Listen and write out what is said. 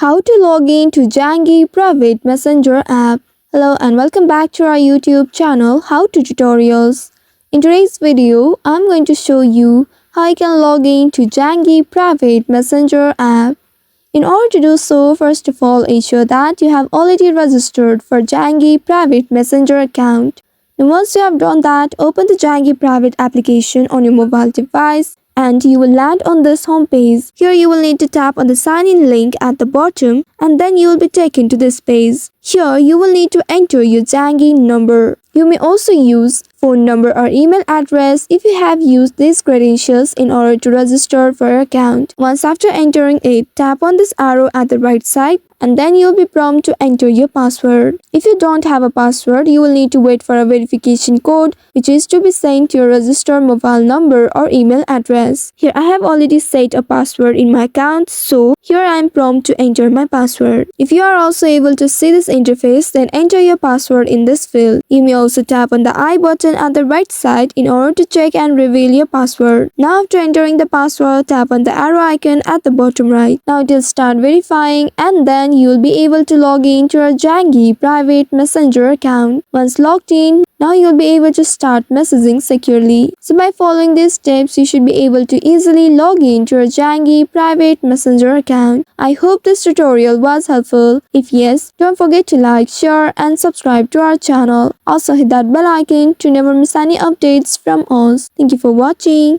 How to log in to Zangi Private Messenger app. Hello and welcome back to our YouTube channel How to Tutorials. In today's video, I'm going to show you how you can log in to Zangi Private Messenger app. In order to do so, first of all, ensure that you have already registered for Zangi Private Messenger account. Now once you have done that, open the Zangi Private application on your mobile device and you will land on this home page. Here you will need to tap on the sign in link at the bottom and then you will be taken to this page. Here you will need to enter your Zangi number. You may also use phone number or email address if you have used these credentials in order to register for your account. Once after entering it, tap on this arrow at the right side and then you will be prompted to enter your password. If you don't have a password, you will need to wait for a verification code which is to be sent to your registered mobile number or email address. Here I have already set a password in my account, so here I am prompted to enter my password. If you are also able to see this interface, then enter your password in this field. You may also tap on the I button at the right side in order to check and reveal your password. Now after entering the password, tap on the arrow icon at the bottom right. Now it will start verifying and then you will be able to log in to your Zangi Private Messenger account. Once logged in, now you will be able to start messaging securely. So by following these steps, you should be able to easily log in to your Zangi Private Messenger account. I hope this tutorial was helpful. If yes, don't forget to like, share and subscribe to our channel. Also hit that bell icon to never miss any updates from us. Thank you for watching.